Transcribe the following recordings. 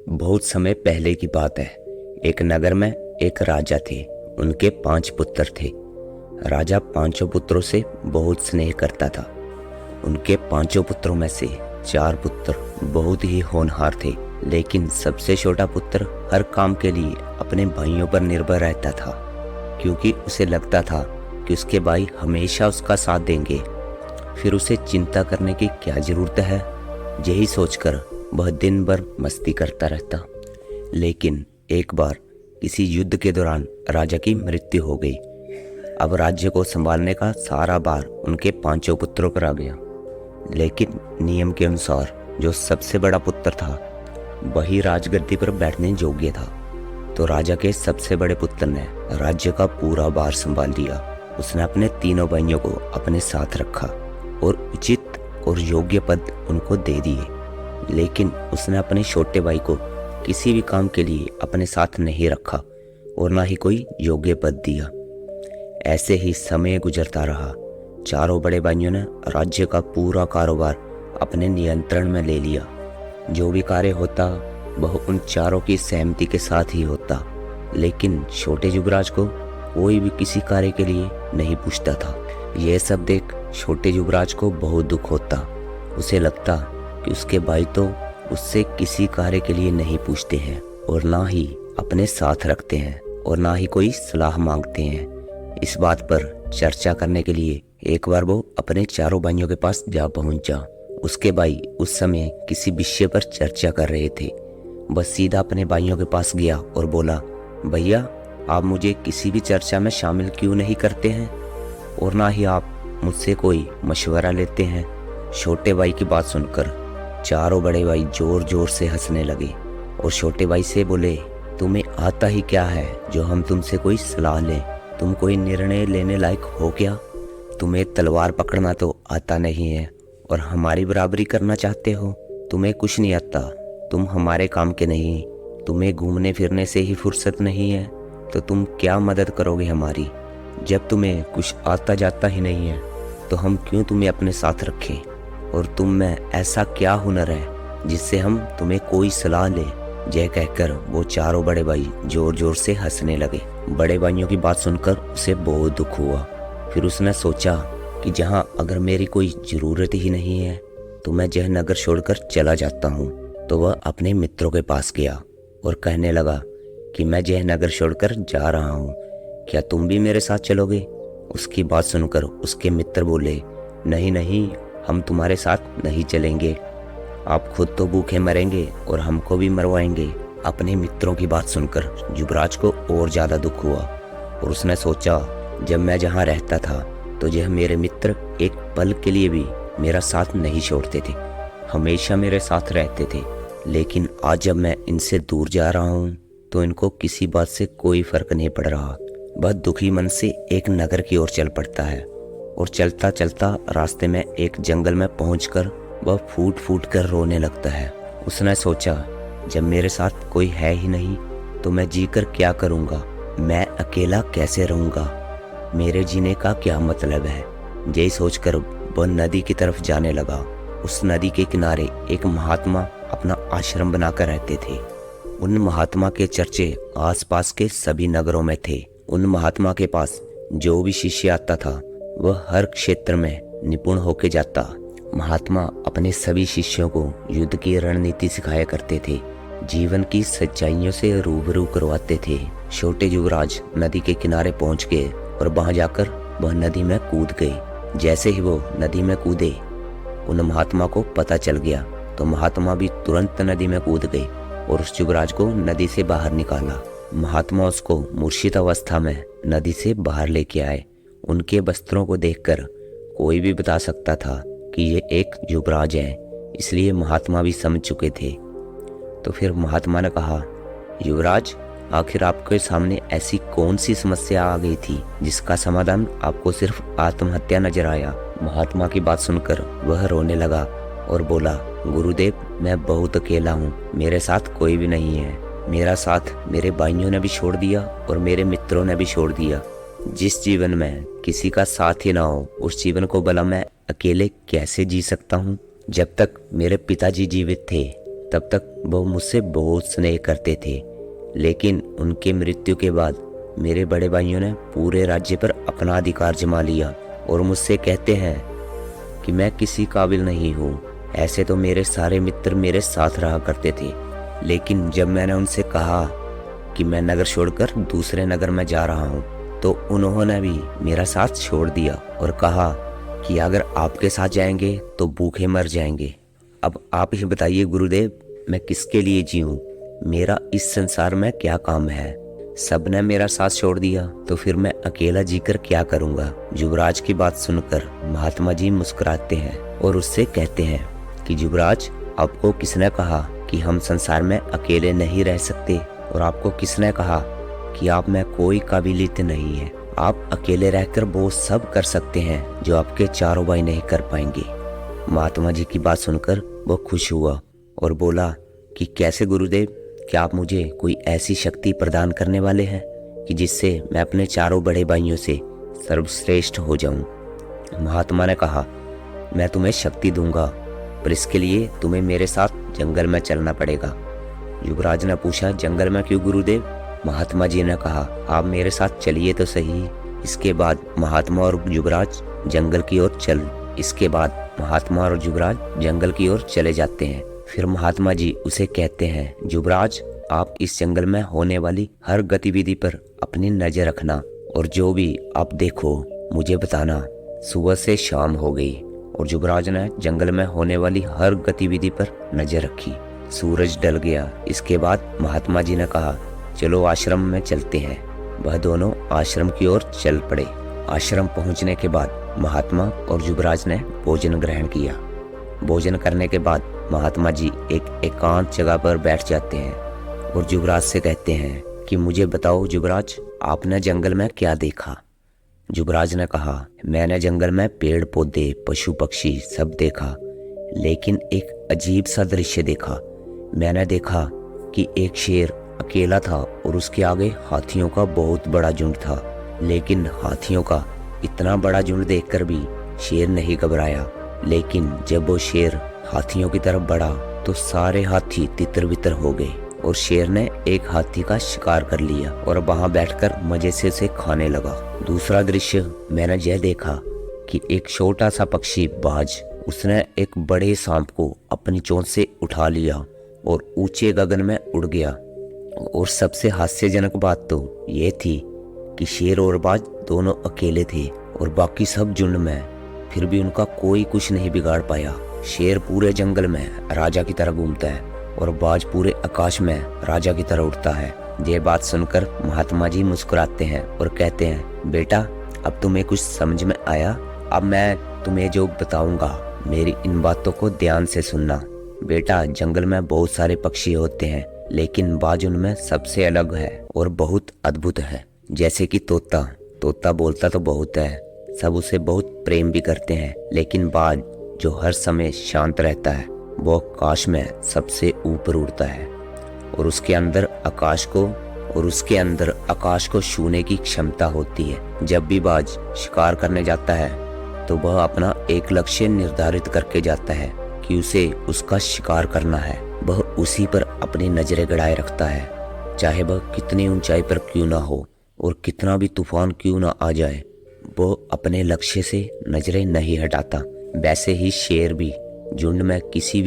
बहुत समय पहले की बात है। एक नगर में एक राजा थे। उनके 5 पुत्र थे। राजा पांचों पुत्रों से बहुत स्नेह करता था। उनके पांचों पुत्रों में से 4 पुत्र बहुत ही होनहार थे, लेकिन सबसे छोटा पुत्र हर काम के लिए अपने भाइयों पर निर्भर रहता था, क्योंकि उसे लगता था कि उसके भाई हमेशा उसका साथ देंगे, फिर उसे चिंता करने की क्या जरूरत है। यही सोचकर वह दिन भर मस्ती करता रहता। लेकिन एक बार किसी युद्ध के दौरान राजा की मृत्यु हो गई। अब राज्य को संभालने का सारा भार उनके पांचों पुत्रों पर आ गया। लेकिन नियम के अनुसार जो सबसे बड़ा पुत्र था वही राजगद्दी पर बैठने योग्य था। तो राजा के सबसे बड़े पुत्र ने राज्य का पूरा भार संभाल लिया। उसने अपने तीनों भाइयों को अपने साथ रखा और उचित और योग्य पद उनको दे दिए। लेकिन उसने अपने छोटे भाई को किसी भी काम के लिए अपने साथ नहीं रखा और ना ही कोई योग्य पद दिया। ऐसे ही समय गुजरता रहा। चारों बड़े भाइयों ने राज्य का पूरा कारोबार अपने नियंत्रण में ले लिया। जो भी कार्य होता वह उन चारों की सहमति के साथ ही होता। लेकिन छोटे युवराज को कोई भी किसी कार्य के लिए नहीं पूछता था। यह सब देख छोटे युवराज को बहुत दुख होता। उसे लगता कि उसके भाई तो उससे किसी कार्य के लिए नहीं पूछते हैं और ना ही अपने साथ रखते हैं और ना ही कोई सलाह मांगते हैं। इस बात पर चर्चा करने के लिए एक बार वो अपने चारों भाइयों के पास जा पहुंचा। उसके भाई उस समय किसी विषय पर चर्चा कर रहे थे। वह सीधा अपने भाइयों के पास गया और बोला, भैया आप मुझे किसी भी चर्चा में शामिल क्यों नहीं करते हैं और ना ही आप मुझसे कोई मशवरा लेते हैं। छोटे भाई की बात सुनकर चारों बड़े भाई जोर जोर से हंसने लगे और छोटे भाई से बोले, तुम्हें आता ही क्या है जो हम तुमसे कोई सलाह लें? तुम कोई निर्णय लेने लायक हो क्या? तुम्हें तलवार पकड़ना तो आता नहीं है और हमारी बराबरी करना चाहते हो? तुम्हें कुछ नहीं आता, तुम हमारे काम के नहीं। तुम्हें घूमने फिरने से ही फुर्सत नहीं है तो तुम क्या मदद करोगे हमारी? जब तुम्हें कुछ आता जाता ही नहीं है तो हम क्यों तुम्हें अपने साथ रखें? और तुम में ऐसा क्या हुनर है जिससे हम तुम्हें कोई सलाह ले? यह कहकर वो चारों बड़े भाई जोर जोर से हंसने लगे। बड़े भाइयों की बात सुनकर उसे बहुत दुख हुआ। फिर उसने सोचा कि जहाँ अगर मेरी कोई ज़रूरत ही नहीं है तो मैं यह नगर छोड़कर चला जाता हूँ। तो वह अपने मित्रों के पास गया और कहने लगा कि मैं यह नगर छोड़कर जा रहा हूँ, क्या तुम भी मेरे साथ चलोगे? उसकी बात सुनकर उसके मित्र बोले, नहीं नहीं, हम तुम्हारे साथ नहीं चलेंगे। आप खुद तो भूखे मरेंगे और हमको भी मरवाएंगे। अपने मित्रों की बात सुनकर युवराज को और ज़्यादा दुख हुआ और उसने सोचा, जब मैं जहाँ रहता था तो यह मेरे मित्र एक पल के लिए भी मेरा साथ नहीं छोड़ते थे, हमेशा मेरे साथ रहते थे। लेकिन आज जब मैं इनसे दूर जा रहा हूँ तो इनको किसी बात से कोई फर्क नहीं पड़ रहा। वह दुखी मन से एक नगर की ओर चल पड़ता है और चलता चलता रास्ते में एक जंगल में पहुंचकर वह फूट फूट कर रोने लगता है। उसने सोचा, जब मेरे साथ कोई है ही नहीं तो मैं जीकर क्या करूंगा? मैं अकेला कैसे रहूंगा? मेरे जीने का क्या मतलब है? यही सोचकर वह नदी की तरफ जाने लगा। उस नदी के किनारे एक महात्मा अपना आश्रम बनाकर रहते थे। उन महात्मा के चर्चे आसपास के सभी नगरों में थे। उन महात्मा के पास जो भी शिष्य आता था वह हर क्षेत्र में निपुण होके जाता। महात्मा अपने सभी शिष्यों को युद्ध की रणनीति सिखाया करते थे, जीवन की सच्चाइयों से रूबरू करवाते थे। छोटे युवराज नदी के किनारे पहुंच गए और वहां जाकर वह नदी में कूद गए। जैसे ही वो नदी में कूदे उन महात्मा को पता चल गया तो महात्मा भी तुरंत नदी में कूद गए और उस युवराज को नदी से बाहर निकाला। महात्मा उसको मूर्छित अवस्था में नदी से बाहर लेके आए। उनके वस्त्रों को देखकर कोई भी बता सकता था कि ये एक युवराज है, इसलिए महात्मा भी समझ चुके थे। तो फिर महात्मा ने कहा, युवराज आखिर आपके सामने ऐसी कौन सी समस्या आ गई थी जिसका समाधान आपको सिर्फ आत्महत्या नजर आया? महात्मा की बात सुनकर वह रोने लगा और बोला, गुरुदेव मैं बहुत अकेला हूँ, मेरे साथ कोई भी नहीं है। मेरा साथ मेरे भाइयों ने भी छोड़ दिया और मेरे मित्रों ने भी छोड़ दिया। जिस जीवन में किसी का साथ ही ना हो उस जीवन को भला मैं अकेले कैसे जी सकता हूँ? जब तक मेरे पिताजी जीवित थे तब तक वो मुझसे बहुत स्नेह करते थे, लेकिन उनके मृत्यु के बाद मेरे बड़े भाइयों ने पूरे राज्य पर अपना अधिकार जमा लिया और मुझसे कहते हैं कि मैं किसी काबिल नहीं हूँ। ऐसे तो मेरे सारे मित्र मेरे साथ रहा करते थे, लेकिन जब मैंने उनसे कहा कि मैं नगर छोड़कर दूसरे नगर में जा रहा हूँ, तो उन्होंने भी मेरा साथ छोड़ दिया और कहा कि अगर आपके साथ जाएंगे तो भूखे मर जाएंगे। अब आप ही बताइए गुरुदेव, मैं किसके लिए जीऊँ? मेरा इस संसार में क्या काम है? सबने मेरा साथ छोड़ दिया तो फिर मैं अकेला जीकर क्या करूँगा? युवराज की बात सुनकर महात्मा जी मुस्कुराते हैं और उससे कहते हैं कि युवराज, आपको किसने कहा कि हम संसार में अकेले नहीं रह सकते? और आपको किसने कहा कि आप में कोई काबिलियत नहीं है? आप अकेले रहकर वो सब कर सकते हैं जो आपके चारों भाई नहीं कर पाएंगे। महात्मा जी की बात सुनकर वो खुश हुआ और बोला कि कैसे गुरुदेव, क्या आप मुझे कोई ऐसी शक्ति प्रदान करने वाले हैं कि जिससे मैं अपने चारों बड़े भाइयों से सर्वश्रेष्ठ हो जाऊं? महात्मा ने कहा, मैं तुम्हें शक्ति दूंगा, पर इसके लिए तुम्हें मेरे साथ जंगल में चलना पड़ेगा। युवराज ने पूछा, जंगल में क्यों गुरुदेव? महात्मा जी ने कहा, आप मेरे साथ चलिए तो सही। इसके बाद महात्मा और युवराज जंगल की ओर चले जाते हैं। फिर महात्मा जी उसे कहते हैं, युवराज, आप इस जंगल में होने वाली हर गतिविधि पर अपनी नजर रखना और जो भी आप देखो मुझे बताना। सुबह से शाम हो गई और युवराज ने जंगल में होने वाली हर गतिविधि पर नजर रखी। सूरज ढल गया। इसके बाद महात्मा जी ने कहा, चलो आश्रम में चलते हैं। वह दोनों आश्रम की ओर चल पड़े। आश्रम पहुंचने के बाद महात्मा और युवराज ने भोजन ग्रहण किया। भोजन करने के बाद महात्मा जी एक एकांत जगह पर बैठ जाते हैं और युवराज से कहते हैं कि मुझे बताओ युवराज, आपने जंगल में क्या देखा? युवराज ने कहा, मैंने जंगल में पेड़ पौधे, पशु पक्षी सब देखा, लेकिन एक अजीब सा दृश्य देखा। मैंने देखा कि एक शेर अकेला था और उसके आगे हाथियों का बहुत बड़ा झुंड था, लेकिन हाथियों का इतना बड़ा झुंड देखकर भी शेर नहीं घबराया। लेकिन जब वो शेर हाथियों की तरफ बढ़ा तो सारे हाथी तितर बितर हो गए और शेर ने एक हाथी का शिकार कर लिया और वहां बैठकर मजे से उसे खाने लगा। दूसरा दृश्य मैंने यह देखा कि एक छोटा सा पक्षी बाज, उसने एक बड़े सांप को अपनी चोंच से उठा लिया और ऊंचे गगन में उड़ गया। और सबसे हास्यजनक बात तो ये थी कि शेर और बाज दोनों अकेले थे और बाकी सब झुंड में, फिर भी उनका कोई कुछ नहीं बिगाड़ पाया। शेर पूरे जंगल में राजा की तरह घूमता है और बाज पूरे आकाश में राजा की तरह उड़ता है। ये बात सुनकर महात्मा जी मुस्कुराते हैं और कहते हैं, बेटा, अब तुम्हें कुछ समझ में आया? अब मैं तुम्हें जो बताऊंगा मेरी इन बातों को ध्यान से सुनना। बेटा, जंगल में बहुत सारे पक्षी होते हैं, लेकिन बाज उनमें सबसे अलग है और बहुत अद्भुत है। जैसे कि तोता बोलता तो बहुत है, सब उसे बहुत प्रेम भी करते हैं, लेकिन बाज जो हर समय शांत रहता है वो आकाश में सबसे ऊपर उड़ता है और उसके अंदर आकाश को छूने की क्षमता होती है। जब भी बाज शिकार करने जाता है तो वह अपना एक लक्ष्य निर्धारित करके जाता है कि उसे उसका शिकार करना है। वह उसी पर अपनी नजरें गड़ाए रखता है, चाहे वह कितनी ऊंचाई पर क्यों ना हो और कितना भी तूफान क्यों ना आ जाए, वो अपने लक्ष्य से नजरें नहीं हटाता। वैसे ही शेर भी झुंड में किसी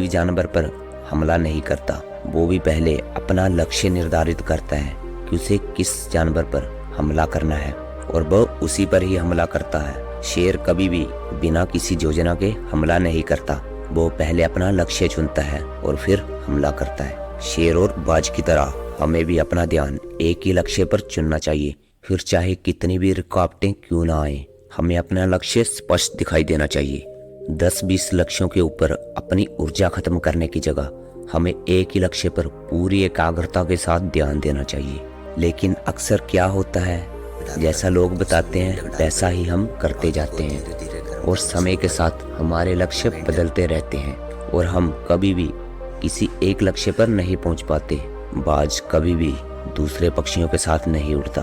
भी जानवर पर हमला नहीं करता। वो भी पहले अपना लक्ष्य निर्धारित करता है कि उसे किस जानवर पर हमला करना है और वह उसी पर ही हमला करता है। शेर कभी भी बिना किसी योजना के हमला नहीं करता, वो पहले अपना लक्ष्य चुनता है और फिर हमला करता है। शेर और बाज की तरह हमें भी अपना ध्यान एक ही लक्ष्य पर चुनना चाहिए, फिर चाहे कितनी भी रुकावटें क्यों ना आए, हमें अपना लक्ष्य स्पष्ट दिखाई देना चाहिए। 10-20 लक्ष्यों के ऊपर अपनी ऊर्जा खत्म करने की जगह हमें एक ही लक्ष्य पर पूरी एकाग्रता के साथ ध्यान देना चाहिए। लेकिन अक्सर क्या होता है, जैसा लोग बताते हैं वैसा ही हम करते जाते हैं और समय के साथ हमारे लक्ष्य बदलते रहते हैं और हम कभी भी किसी एक लक्ष्य पर नहीं पहुंच पाते। बाज कभी भी दूसरे पक्षियों के साथ नहीं उड़ता,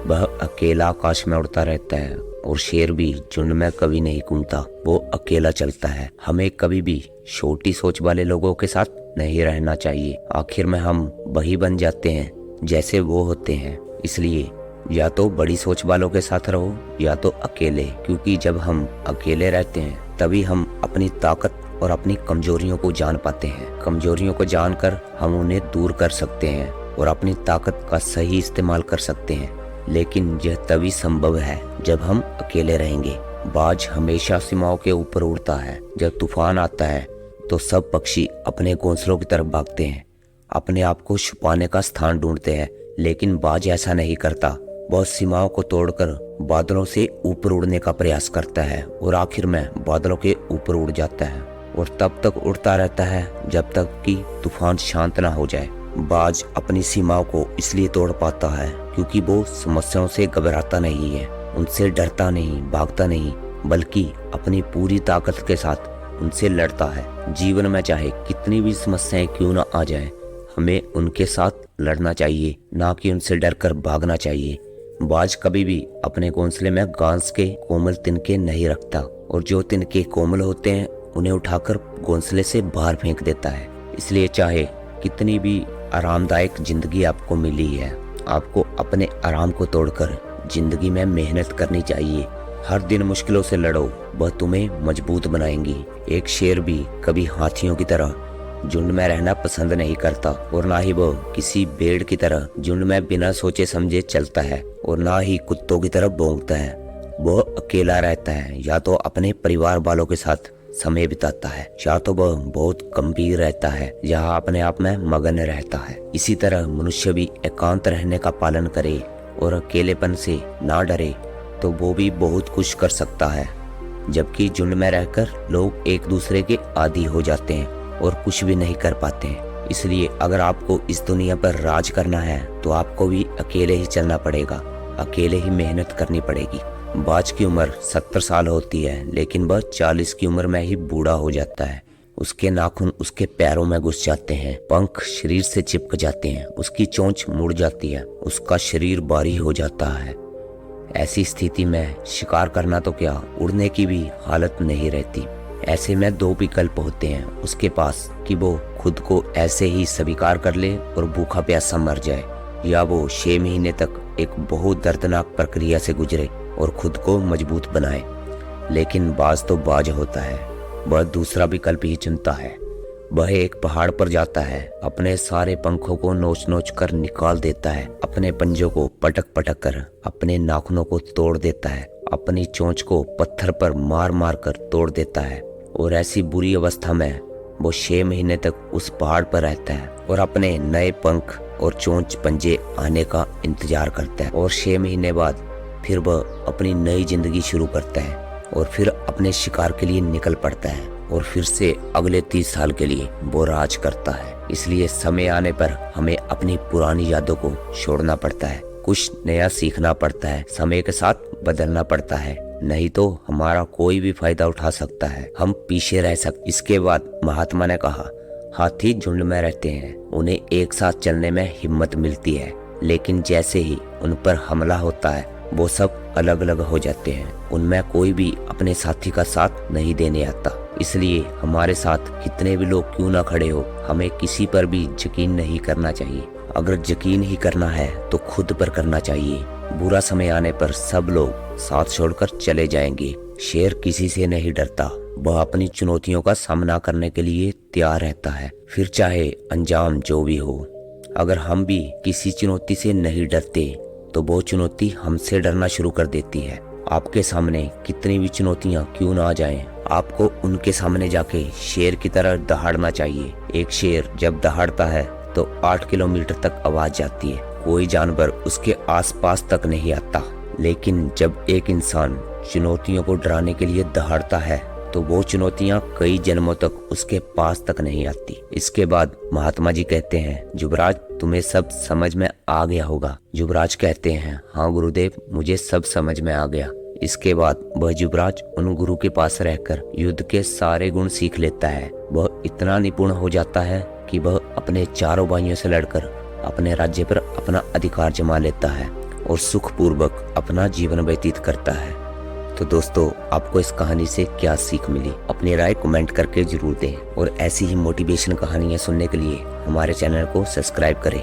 वह अकेला आकाश में उड़ता रहता है और शेर भी झुंड में कभी नहीं घूमता, वो अकेला चलता है। हमें कभी भी छोटी सोच वाले लोगों के साथ नहीं रहना चाहिए। आखिर में हम वही बन जाते हैं जैसे वो होते हैं। इसलिए या तो बड़ी सोच वालों के साथ रहो या तो अकेले, क्योंकि जब हम अकेले रहते हैं तभी हम अपनी ताकत और अपनी कमजोरियों को जान पाते हैं। कमजोरियों को जानकर हम उन्हें दूर कर सकते हैं और अपनी ताकत का सही इस्तेमाल कर सकते हैं। लेकिन यह तभी संभव है जब हम अकेले रहेंगे। बाज हमेशा सीमाओं के ऊपर उड़ता है। जब तूफान आता है तो सब पक्षी अपने घोंसलों की तरफ भागते हैं, अपने आप को छुपाने का स्थान ढूंढते हैं। लेकिन बाज ऐसा नहीं करता। वह सीमाओं को तोड़कर बादलों से ऊपर उड़ने का प्रयास करता है और आखिर में बादलों के ऊपर उड़ जाता है और तब तक उड़ता रहता है जब तक कि तूफान शांत ना हो जाए। बाज अपनी सीमाओं को इसलिए तोड़ पाता है क्योंकि वो समस्याओं से घबराता नहीं है, उनसे डरता नहीं, भागता नहीं, बल्कि अपनी पूरी ताकत के साथ उनसे लड़ता है। जीवन में चाहे कितनी भी समस्याएं क्यों ना आ जाएं, हमें उनके साथ लड़ना चाहिए, ना कि उनसे डरकर भागना चाहिए। बाज कभी भी अपने घोंसले में घास के कोमल तिनके नहीं रखता और जो तिनके कोमल होते हैं उन्हें उठाकर घोंसले से बाहर फेंक देता है। इसलिए चाहे कितनी भी आरामदायक जिंदगी आपको मिली है, आपको अपने आराम को तोड़कर जिंदगी में मेहनत करनी चाहिए। हर दिन मुश्किलों से लड़ो, वह तुम्हें मजबूत बनाएंगी। एक शेर भी कभी हाथियों की तरह झुंड में रहना पसंद नहीं करता और ना ही वो किसी भेड़ की तरह झुंड में बिना सोचे समझे चलता है और ना ही कुत्तों की तरह भौंकता है। वह अकेला रहता है, या तो अपने परिवार वालों के साथ समय बिताता है, या तो वह बहुत गंभीर रहता है, जहाँ अपने आप में मगन रहता है। इसी तरह मनुष्य भी एकांत रहने का पालन करे और अकेलेपन से ना डरे तो वो भी बहुत कुछ कर सकता है। जबकि झुंड में रहकर लोग एक दूसरे के आदी हो जाते हैं और कुछ भी नहीं कर पाते हैं। इसलिए अगर आपको इस दुनिया पर राज करना है तो आपको भी अकेले ही चलना पड़ेगा, अकेले ही मेहनत करनी पड़ेगी। बाज की उम्र 70 साल होती है, लेकिन वह 40 की उम्र में ही बूढ़ा हो जाता है। उसके नाखून उसके पैरों में घुस जाते हैं, पंख शरीर से चिपक जाते हैं, उसकी चोंच मुड़ जाती है, उसका शरीर भारी हो जाता है। ऐसी स्थिति में शिकार करना तो क्या, उड़ने की भी हालत नहीं रहती। ऐसे में दो विकल्प होते हैं उसके पास कि वो खुद को ऐसे ही स्वीकार कर ले और भूखा प्यासा मर जाए, या वो 6 महीने तक एक बहुत दर्दनाक प्रक्रिया से गुजरे और खुद को मजबूत बनाए। लेकिन बाज तो बाज होता है, वह दूसरा विकल्प ही चुनता है। वह एक पहाड़ पर जाता है, अपने सारे पंखों को नोच नोच कर निकाल देता है, अपने पंजों को पटक पटक कर अपने नाखूनों को तोड़ देता है, अपनी चोंच को पत्थर पर मार मार कर तोड़ देता है और ऐसी बुरी अवस्था में वो 6 महीने तक उस पहाड़ पर रहता है और अपने नए पंख और चोंच पंजे आने का इंतजार करता है। और 6 महीने बाद फिर वह अपनी नई जिंदगी शुरू करता है और फिर अपने शिकार के लिए निकल पड़ता है और फिर से अगले 30 साल के लिए वो राज करता है। इसलिए समय आने पर हमें अपनी पुरानी यादों को छोड़ना पड़ता है, कुछ नया सीखना पड़ता है, समय के साथ बदलना पड़ता है, नहीं तो हमारा कोई भी फायदा उठा सकता है, हम पीछे रह सकते। इसके बाद महात्मा ने कहा, हाथी झुंड में रहते हैं, उन्हें एक साथ चलने में हिम्मत मिलती है, लेकिन जैसे ही उन पर हमला होता है वो सब अलग अलग हो जाते हैं, उनमें कोई भी अपने साथी का साथ नहीं देने आता। इसलिए हमारे साथ कितने भी लोग क्यों ना खड़े हो, हमें किसी पर भी यकीन नहीं करना चाहिए। अगर यकीन ही करना है तो खुद पर करना चाहिए। बुरा समय आने पर सब लोग साथ छोड़कर चले जाएंगे। शेर किसी से नहीं डरता, वह अपनी चुनौतियों का सामना करने के लिए तैयार रहता है, फिर चाहे अंजाम जो भी हो। अगर हम भी किसी चुनौती से नहीं डरते तो वो चुनौती हमसे डरना शुरू कर देती है। आपके सामने कितनी भी चुनौतियां क्यों ना आ जाएं, आपको उनके सामने जाके शेर की तरह दहाड़ना चाहिए। एक शेर जब दहाड़ता है तो 8 किलोमीटर तक आवाज जाती है, कोई जानवर उसके आसपास तक नहीं आता। लेकिन जब एक इंसान चुनौतियों को डराने के लिए दहाड़ता है तो वो चुनौतियां कई जन्मों तक उसके पास तक नहीं आती। इसके बाद महात्मा जी कहते हैं, युवराज तुम्हें सब समझ में आ गया होगा। युवराज कहते हैं, हाँ गुरुदेव, मुझे सब समझ में आ गया। इसके बाद वह युवराज उन गुरु के पास रहकर युद्ध के सारे गुण सीख लेता है। वह इतना निपुण हो जाता है कि वह अपने चारों भाइयों से लड़कर अपने राज्य पर अपना अधिकार जमा लेता है और सुखपूर्वक अपना जीवन व्यतीत करता है। तो दोस्तों, आपको इस कहानी से क्या सीख मिली, अपनी राय कमेंट करके जरूर दें और ऐसी ही मोटिवेशन कहानियाँ सुनने के लिए हमारे चैनल को सब्सक्राइब करें।